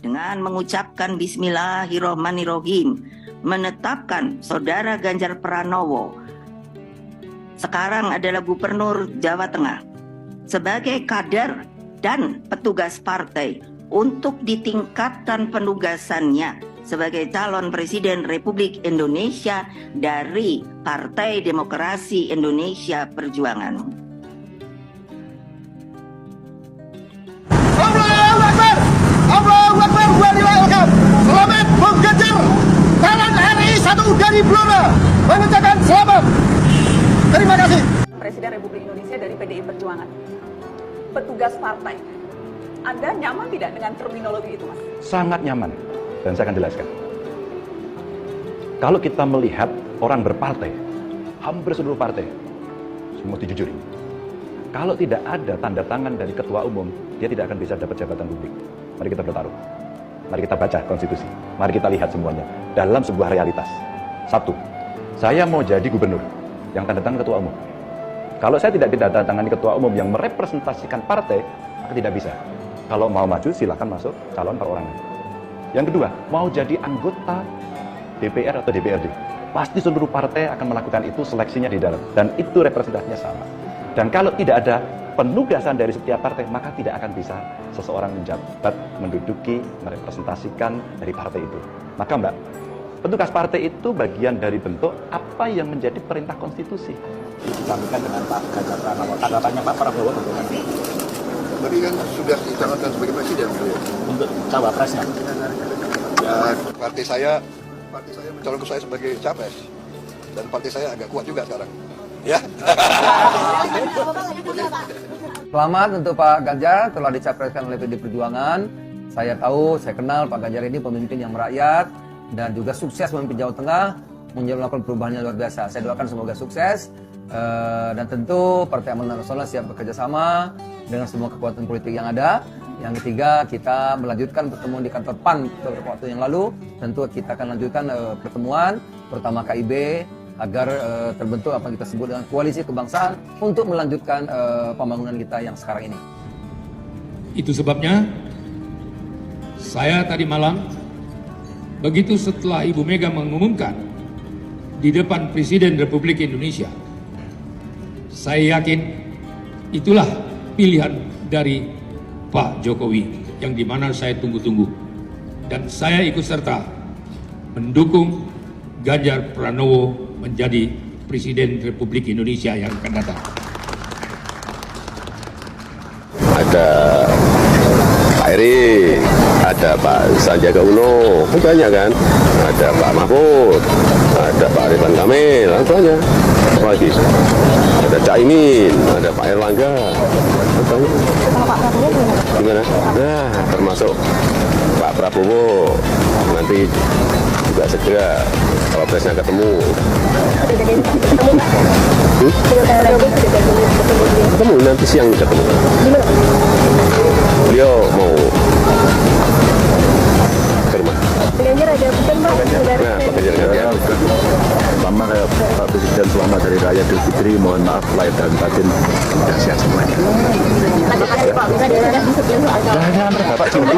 dengan mengucapkan Bismillahirrohmanirrohim menetapkan Saudara Ganjar Pranowo sekarang adalah Gubernur Jawa Tengah sebagai kader dan petugas partai untuk ditingkatkan penugasannya sebagai calon Presiden Republik Indonesia dari Partai Demokrasi Indonesia Perjuangan. Allahu Akbar! Allahu Akbar! Selamat Bung Ganjar! Kanan RI 1 dari Blora mengucapkan selamat. Terima kasih. Presiden Republik Indonesia dari PDI Perjuangan. Petugas partai. Anda nyaman tidak dengan terminologi itu, Mas? Sangat nyaman, dan saya akan jelaskan. Kalau kita melihat orang berpartai, hampir seluruh partai, semua dijujuri. Kalau tidak ada tanda tangan dari ketua umum, dia tidak akan bisa dapat jabatan publik. Mari kita bertaruh. Mari kita baca konstitusi. Mari kita lihat semuanya dalam sebuah realitas. Satu, saya mau jadi gubernur yang tanda tangan ketua umum. Kalau saya tidak tanda tangani ketua umum yang merepresentasikan partai, maka tidak bisa. Kalau mau maju, silakan masuk calon perorangan. Yang kedua, mau jadi anggota DPR atau DPRD. Pasti seluruh partai akan melakukan itu, seleksinya di dalam. Dan itu representasinya sama. Dan kalau tidak ada penugasan dari setiap partai, maka tidak akan bisa seseorang menjabat, menduduki, merepresentasikan dari partai itu. Maka Mbak, petugas partai itu bagian dari bentuk apa yang menjadi perintah konstitusi. Disambungkan dengan Pak Ganjar Pranowo. Tanggapannya Pak Prabowo bagaimana? Tadi kan sudah dicalonkan sebagai presiden Untuk cawapresnya? Ya, partai saya mencalonkan saya sebagai capres. Dan partai saya agak kuat juga sekarang. Ya. Selamat untuk Pak Ganjar telah dicapreskan oleh PDI Perjuangan. Saya tahu, saya kenal Pak Ganjar ini pemimpin yang merakyat dan juga sukses memimpin Jawa Tengah, melakukan perubahan yang luar biasa. Saya doakan semoga sukses dan tentu Partai Amanat Nasional siap bekerja sama dengan semua kekuatan politik yang ada. Yang ketiga, kita melanjutkan pertemuan di kantor PAN beberapa waktu yang lalu. Tentu kita akan lanjutkan pertemuan pertama KIB agar terbentuk apa yang kita sebut dengan koalisi kebangsaan untuk melanjutkan pembangunan kita yang sekarang ini. Itu sebabnya saya tadi malam begitu setelah Ibu Mega mengumumkan di depan Presiden Republik Indonesia, saya yakin itulah pilihan dari Pak Jokowi yang dimana saya tunggu-tunggu, dan saya ikut serta mendukung Ganjar Pranowo menjadi Presiden Republik Indonesia yang akan datang. Ada Pak Eri, ada Pak Sandiaga Uno, banyak kan? Ada Pak Mahfud, ada Pak Ridwan Kamil, banyak. Apa lagi? Ada Caimin, ada Pak Erlangga, banyak. Gimana? Nah, termasuk Pak Prabowo, nanti juga segera kalau presnya ketemu. Ketemu nanti siang ketemu. Beliau mau ke rumah. Nah, Pak Ganjar ada Sama kayak Pak Presiden, selamat dari Raya Idul Fitri, mohon maaf lahir dan batin, sudah sehat semuanya. Bapak Jumbo,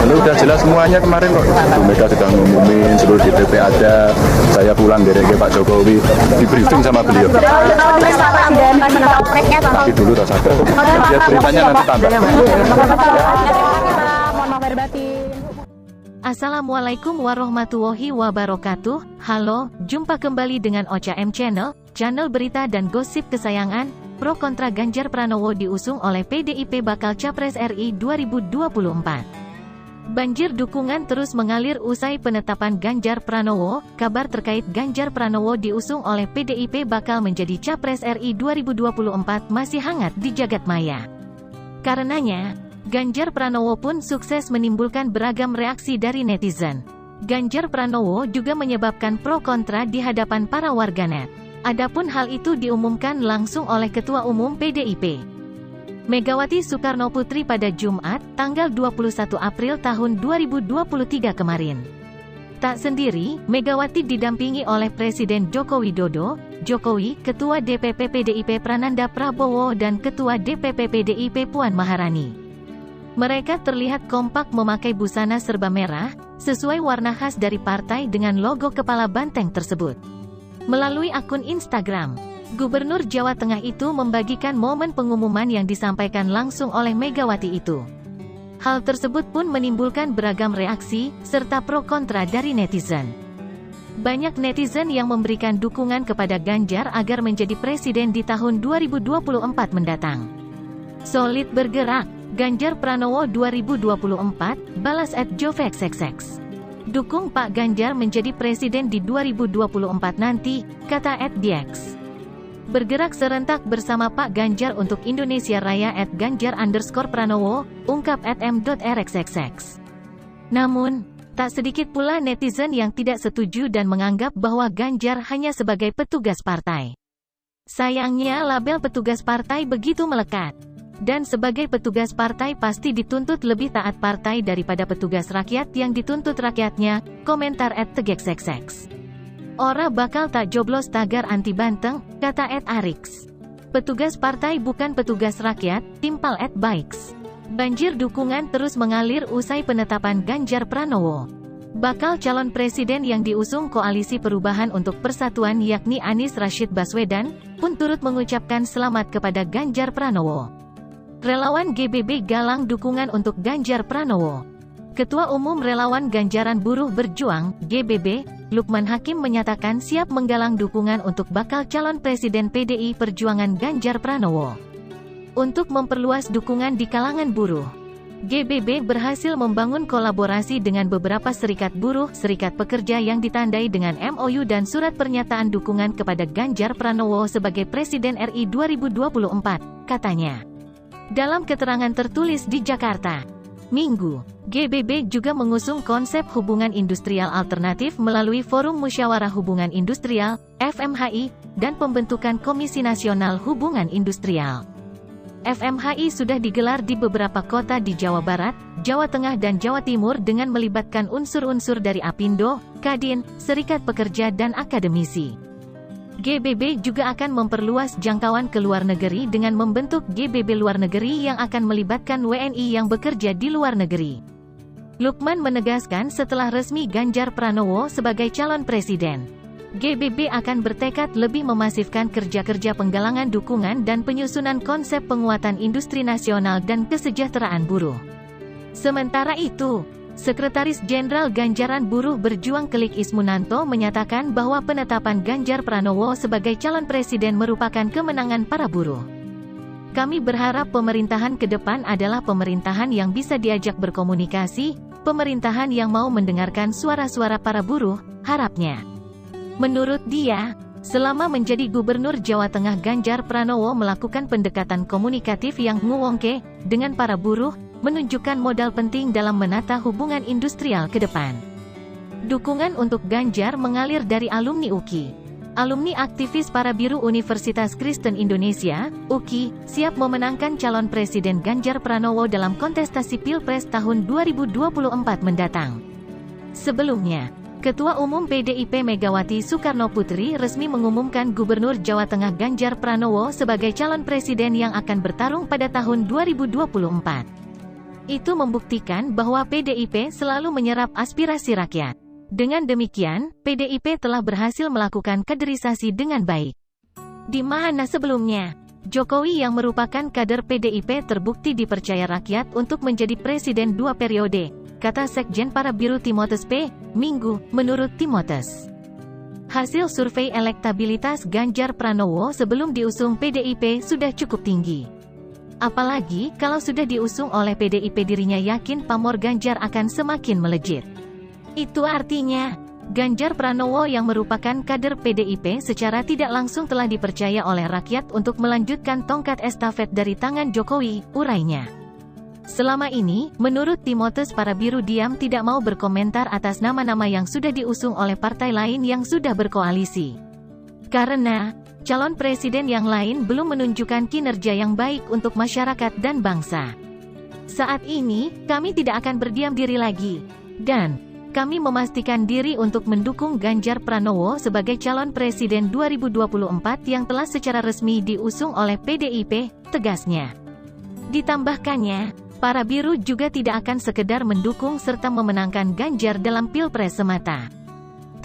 ini udah jelas semuanya kemarin kok. Bu Mega sudah ngumumin, seluruh DPP ada, saya pulang dari Pak Jokowi, di briefing sama beliau. Nanti dulu tak sabar, biar beritanya nanti tambah. Assalamualaikum warahmatullahi wabarakatuh. Halo, jumpa kembali dengan Ocha M Channel, channel berita dan gosip kesayangan. Pro kontra Ganjar Pranowo diusung oleh PDIP bakal Capres RI 2024. Banjir dukungan terus mengalir usai penetapan Ganjar Pranowo. Kabar terkait Ganjar Pranowo diusung oleh PDIP bakal menjadi Capres RI 2024 masih hangat di jagat maya. Karenanya, Ganjar Pranowo pun sukses menimbulkan beragam reaksi dari netizen. Ganjar Pranowo juga menyebabkan pro kontra di hadapan para warganet. Adapun hal itu diumumkan langsung oleh Ketua Umum PDIP, Megawati Soekarnoputri pada Jumat, tanggal 21 April tahun 2023 kemarin. Tak sendiri, Megawati didampingi oleh Presiden Joko Widodo, Jokowi, Ketua DPP PDIP Prananda Prabowo dan Ketua DPP PDIP Puan Maharani. Mereka terlihat kompak memakai busana serba merah, sesuai warna khas dari partai dengan logo kepala banteng tersebut. Melalui akun Instagram, Gubernur Jawa Tengah itu membagikan momen pengumuman yang disampaikan langsung oleh Megawati itu. Hal tersebut pun menimbulkan beragam reaksi, serta pro kontra dari netizen. Banyak netizen yang memberikan dukungan kepada Ganjar agar menjadi presiden di tahun 2024 mendatang. Solid bergerak, Ganjar Pranowo 2024, balas @jovexxx. Dukung Pak Ganjar menjadi presiden di 2024 nanti, kata @dx. Bergerak serentak bersama Pak Ganjar untuk Indonesia Raya @ganjar_pranowo, ungkap @m.rxxx. Namun, tak sedikit pula netizen yang tidak setuju dan menganggap bahwa Ganjar hanya sebagai petugas partai. Sayangnya label petugas partai begitu melekat. Dan sebagai petugas partai pasti dituntut lebih taat partai daripada petugas rakyat yang dituntut rakyatnya, komentar @tegexxx. Ora bakal tak joblos tagar anti banteng, kata @arix. Petugas partai bukan petugas rakyat, timpal @bikes. Banjir dukungan terus mengalir usai penetapan Ganjar Pranowo. Bakal calon presiden yang diusung Koalisi Perubahan untuk Persatuan yakni Anies Rashid Baswedan, pun turut mengucapkan selamat kepada Ganjar Pranowo. Relawan GBB galang dukungan untuk Ganjar Pranowo. Ketua Umum Relawan Ganjaran Buruh Berjuang, GBB, Lukman Hakim menyatakan siap menggalang dukungan untuk bakal calon presiden PDI Perjuangan Ganjar Pranowo. Untuk memperluas dukungan di kalangan buruh, GBB berhasil membangun kolaborasi dengan beberapa serikat buruh, serikat pekerja yang ditandai dengan MOU dan surat pernyataan dukungan kepada Ganjar Pranowo sebagai Presiden RI 2024, katanya. Dalam keterangan tertulis di Jakarta, Minggu, GBB juga mengusung konsep hubungan industrial alternatif melalui Forum Musyawarah Hubungan Industrial, FMHI, dan pembentukan Komisi Nasional Hubungan Industrial. FMHI sudah digelar di beberapa kota di Jawa Barat, Jawa Tengah dan Jawa Timur dengan melibatkan unsur-unsur dari Apindo, Kadin, Serikat Pekerja dan akademisi. GBB juga akan memperluas jangkauan ke luar negeri dengan membentuk GBB Luar Negeri yang akan melibatkan WNI yang bekerja di luar negeri. Lukman menegaskan setelah resmi Ganjar Pranowo sebagai calon presiden, GBB akan bertekad lebih memasifkan kerja-kerja penggalangan dukungan dan penyusunan konsep penguatan industri nasional dan kesejahteraan buruh. Sementara itu, Sekretaris Jenderal Ganjaran Buruh Berjuang Kelik Ismunanto menyatakan bahwa penetapan Ganjar Pranowo sebagai calon presiden merupakan kemenangan para buruh. Kami berharap pemerintahan ke depan adalah pemerintahan yang bisa diajak berkomunikasi, pemerintahan yang mau mendengarkan suara-suara para buruh, harapnya. Menurut dia, selama menjadi Gubernur Jawa Tengah Ganjar Pranowo melakukan pendekatan komunikatif yang nguwongke dengan para buruh, menunjukkan modal penting dalam menata hubungan industrial ke depan. Dukungan untuk Ganjar mengalir dari alumni UKI. Alumni aktivis para biru Universitas Kristen Indonesia, UKI, siap memenangkan calon presiden Ganjar Pranowo dalam kontestasi Pilpres tahun 2024 mendatang. Sebelumnya, Ketua Umum PDIP Megawati Soekarnoputri resmi mengumumkan Gubernur Jawa Tengah Ganjar Pranowo sebagai calon presiden yang akan bertarung pada tahun 2024. Itu membuktikan bahwa PDIP selalu menyerap aspirasi rakyat. Dengan demikian, PDIP telah berhasil melakukan kaderisasi dengan baik. Di mana sebelumnya, Jokowi yang merupakan kader PDIP terbukti dipercaya rakyat untuk menjadi presiden 2 periode, kata Sekjen para biru Timoteus P. Minggu, menurut Timoteus. Hasil survei elektabilitas Ganjar Pranowo sebelum diusung PDIP sudah cukup tinggi. Apalagi, kalau sudah diusung oleh PDIP dirinya yakin pamor Ganjar akan semakin melejit. Itu artinya, Ganjar Pranowo yang merupakan kader PDIP secara tidak langsung telah dipercaya oleh rakyat untuk melanjutkan tongkat estafet dari tangan Jokowi, urainya. Selama ini, menurut Timoteus para biru diam tidak mau berkomentar atas nama-nama yang sudah diusung oleh partai lain yang sudah berkoalisi. Karena, calon presiden yang lain belum menunjukkan kinerja yang baik untuk masyarakat dan bangsa. Saat ini, kami tidak akan berdiam diri lagi. Dan, kami memastikan diri untuk mendukung Ganjar Pranowo sebagai calon presiden 2024 yang telah secara resmi diusung oleh PDIP, tegasnya. Ditambahkannya, Para biru juga tidak akan sekedar mendukung serta memenangkan Ganjar dalam Pilpres semata.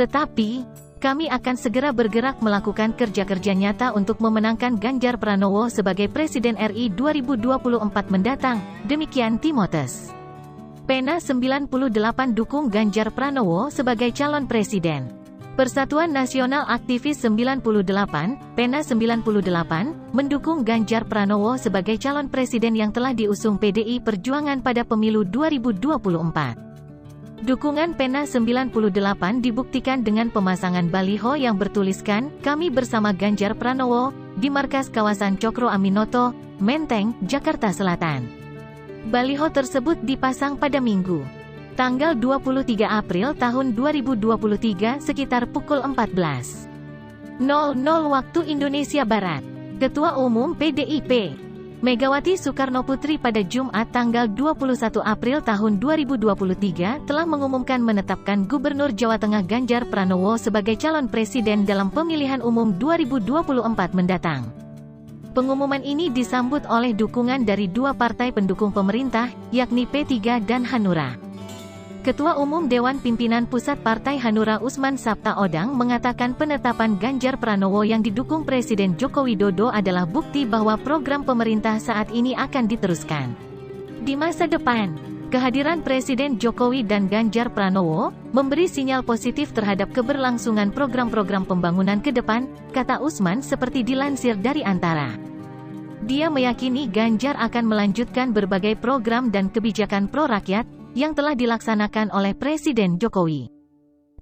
Tetapi, kami akan segera bergerak melakukan kerja-kerja nyata untuk memenangkan Ganjar Pranowo sebagai Presiden RI 2024 mendatang, demikian Timoteus. Pena 98 dukung Ganjar Pranowo sebagai calon presiden. Persatuan Nasional Aktivis 98, Pena 98, mendukung Ganjar Pranowo sebagai calon presiden yang telah diusung PDI Perjuangan pada pemilu 2024. Dukungan Pena 98 dibuktikan dengan pemasangan baliho yang bertuliskan, "Kami bersama Ganjar Pranowo," di markas kawasan Cokro Aminoto, Menteng, Jakarta Selatan. Baliho tersebut dipasang pada Minggu, tanggal 23 April tahun 2023 sekitar pukul 14.00 waktu Indonesia Barat. Ketua Umum PDIP, Megawati Soekarnoputri pada Jumat tanggal 21 April tahun 2023 telah mengumumkan menetapkan Gubernur Jawa Tengah Ganjar Pranowo sebagai calon presiden dalam pemilihan umum 2024 mendatang. Pengumuman ini disambut oleh dukungan dari dua partai pendukung pemerintah, yakni P3 dan Hanura. Ketua Umum Dewan Pimpinan Pusat Partai Hanura Usman Sabtaodang mengatakan penetapan Ganjar Pranowo yang didukung Presiden Joko Widodo adalah bukti bahwa program pemerintah saat ini akan diteruskan di masa depan. Kehadiran Presiden Jokowi dan Ganjar Pranowo memberi sinyal positif terhadap keberlangsungan program-program pembangunan ke depan, kata Usman seperti dilansir dari Antara. Dia meyakini Ganjar akan melanjutkan berbagai program dan kebijakan pro-rakyat yang telah dilaksanakan oleh Presiden Jokowi.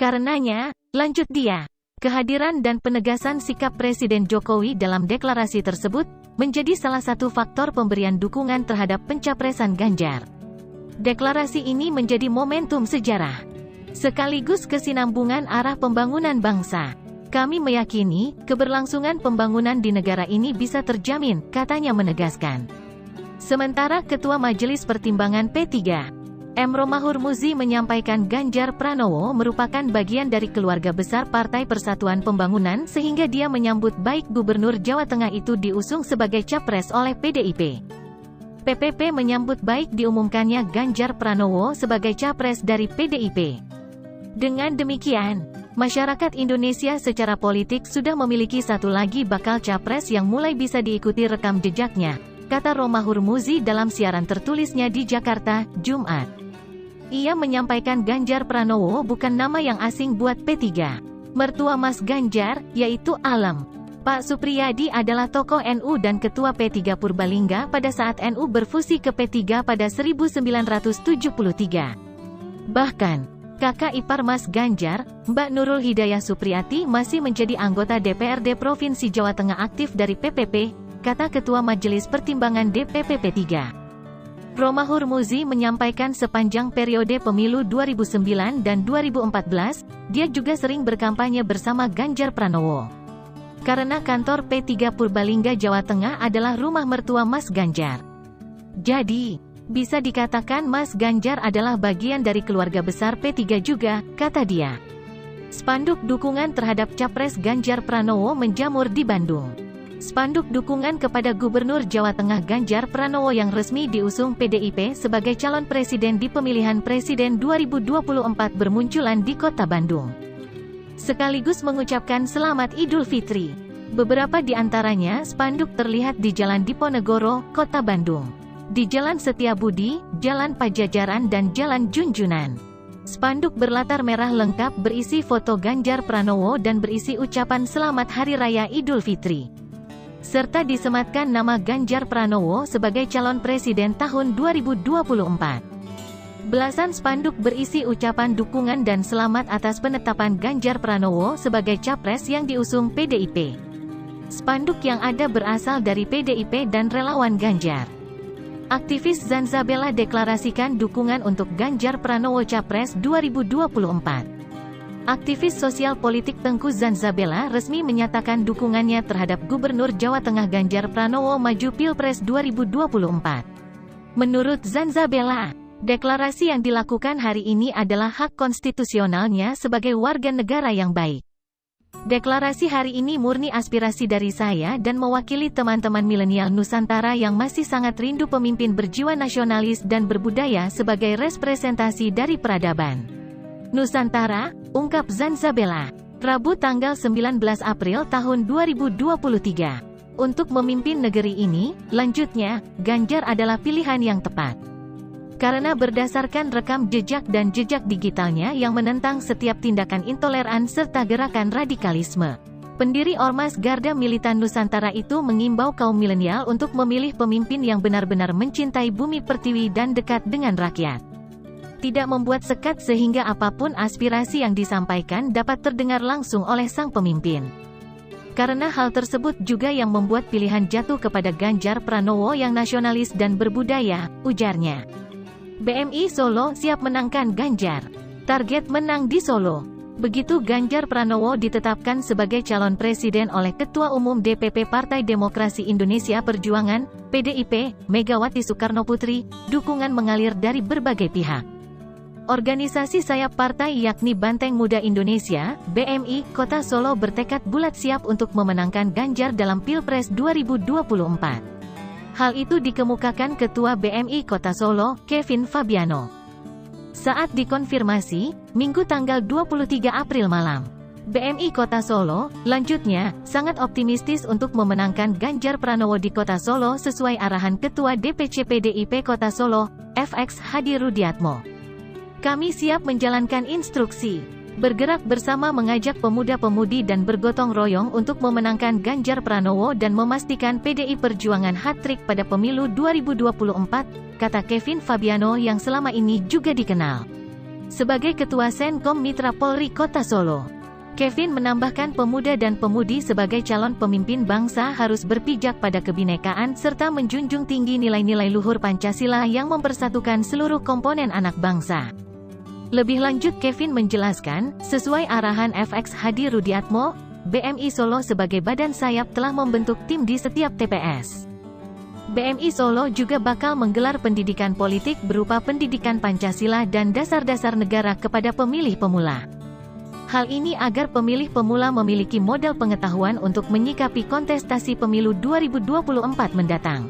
Karenanya, lanjut dia, kehadiran dan penegasan sikap Presiden Jokowi dalam deklarasi tersebut menjadi salah satu faktor pemberian dukungan terhadap pencapresan Ganjar. Deklarasi ini menjadi momentum sejarah, sekaligus kesinambungan arah pembangunan bangsa. Kami meyakini, keberlangsungan pembangunan di negara ini bisa terjamin, katanya menegaskan. Sementara Ketua Majelis Pertimbangan P3, M. Romahur Muzi menyampaikan Ganjar Pranowo merupakan bagian dari keluarga besar Partai Persatuan Pembangunan sehingga dia menyambut baik Gubernur Jawa Tengah itu diusung sebagai capres oleh PDIP. PPP menyambut baik diumumkannya Ganjar Pranowo sebagai capres dari PDIP. Dengan demikian, masyarakat Indonesia secara politik sudah memiliki satu lagi bakal capres yang mulai bisa diikuti rekam jejaknya, kata Romahur Muzi dalam siaran tertulisnya di Jakarta, Jumat. Ia menyampaikan Ganjar Pranowo bukan nama yang asing buat P3. Mertua Mas Ganjar, yaitu Alem Pak Supriyadi adalah tokoh NU dan Ketua P3 Purbalingga pada saat NU berfusi ke P3 pada 1973. Bahkan, kakak ipar Mas Ganjar, Mbak Nurul Hidayah Supriyati masih menjadi anggota DPRD Provinsi Jawa Tengah aktif dari PPP, kata Ketua Majelis Pertimbangan DPP P3. Romahur Muzi menyampaikan sepanjang periode pemilu 2009 dan 2014, dia juga sering berkampanye bersama Ganjar Pranowo. Karena kantor P3 Purbalingga Jawa Tengah adalah rumah mertua Mas Ganjar. Jadi, bisa dikatakan Mas Ganjar adalah bagian dari keluarga besar P3 juga, kata dia. Spanduk dukungan terhadap Capres Ganjar Pranowo menjamur di Bandung. Spanduk dukungan kepada Gubernur Jawa Tengah Ganjar Pranowo yang resmi diusung PDIP sebagai calon presiden di pemilihan presiden 2024 bermunculan di kota Bandung. Sekaligus mengucapkan selamat Idul Fitri. Beberapa di antaranya spanduk terlihat di Jalan Diponegoro, Kota Bandung, di Jalan Setiabudi, Jalan Pajajaran dan Jalan Junjunan. Spanduk berlatar merah lengkap berisi foto Ganjar Pranowo dan berisi ucapan selamat Hari Raya Idul Fitri, serta disematkan nama Ganjar Pranowo sebagai calon presiden tahun 2024. Belasan spanduk berisi ucapan dukungan dan selamat atas penetapan Ganjar Pranowo sebagai capres yang diusung PDIP. Spanduk yang ada berasal dari PDIP dan relawan Ganjar. Aktivis Zanzabela deklarasikan dukungan untuk Ganjar Pranowo Capres 2024. Aktivis sosial politik Tengku Zanzabela resmi menyatakan dukungannya terhadap Gubernur Jawa Tengah Ganjar Pranowo maju Pilpres 2024. Menurut Zanzabela, deklarasi yang dilakukan hari ini adalah hak konstitusionalnya sebagai warga negara yang baik. Deklarasi hari ini murni aspirasi dari saya dan mewakili teman-teman milenial Nusantara yang masih sangat rindu pemimpin berjiwa nasionalis dan berbudaya sebagai representasi dari peradaban Nusantara, ungkap Zanzabella, Rabu tanggal 19 April tahun 2023. Untuk memimpin negeri ini, lanjutnya, Ganjar adalah pilihan yang tepat. Karena berdasarkan rekam jejak dan jejak digitalnya yang menentang setiap tindakan intoleran serta gerakan radikalisme. Pendiri Ormas Garda Militan Nusantara itu mengimbau kaum milenial untuk memilih pemimpin yang benar-benar mencintai bumi pertiwi dan dekat dengan rakyat. Tidak membuat sekat sehingga apapun aspirasi yang disampaikan dapat terdengar langsung oleh sang pemimpin. Karena hal tersebut juga yang membuat pilihan jatuh kepada Ganjar Pranowo yang nasionalis dan berbudaya, ujarnya. BMI Solo siap menangkan Ganjar. Target menang di Solo. Begitu Ganjar Pranowo ditetapkan sebagai calon presiden oleh Ketua Umum DPP Partai Demokrasi Indonesia Perjuangan, PDIP, Megawati Soekarnoputri, dukungan mengalir dari berbagai pihak. Organisasi sayap partai yakni Banteng Muda Indonesia, BMI, Kota Solo bertekad bulat siap untuk memenangkan Ganjar dalam Pilpres 2024. Hal itu dikemukakan Ketua BMI Kota Solo, Kevin Fabiano, saat dikonfirmasi, Minggu tanggal 23 April malam. BMI Kota Solo, lanjutnya, sangat optimistis untuk memenangkan Ganjar Pranowo di Kota Solo sesuai arahan Ketua DPC PDIP Kota Solo, FX Hadi Rudiatmo. Kami siap menjalankan instruksi, bergerak bersama mengajak pemuda-pemudi dan bergotong royong untuk memenangkan Ganjar Pranowo dan memastikan PDI Perjuangan hat-trick pada pemilu 2024, kata Kevin Fabiano yang selama ini juga dikenal sebagai Ketua Senkom Mitra Polri Kota Solo. Kevin menambahkan pemuda dan pemudi sebagai calon pemimpin bangsa harus berpijak pada kebinekaan serta menjunjung tinggi nilai-nilai luhur Pancasila yang mempersatukan seluruh komponen anak bangsa. Lebih lanjut Kevin menjelaskan, sesuai arahan FX Hadi Rudiatmo, BMI Solo sebagai badan sayap telah membentuk tim di setiap TPS. BMI Solo juga bakal menggelar pendidikan politik berupa pendidikan Pancasila dan dasar-dasar negara kepada pemilih pemula. Hal ini agar pemilih pemula memiliki modal pengetahuan untuk menyikapi kontestasi pemilu 2024 mendatang.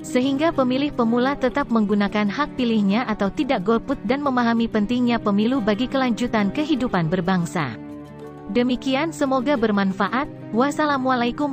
Sehingga pemilih pemula tetap menggunakan hak pilihnya atau tidak golput dan memahami pentingnya pemilu bagi kelanjutan kehidupan berbangsa. Demikian semoga bermanfaat. Wassalamualaikum.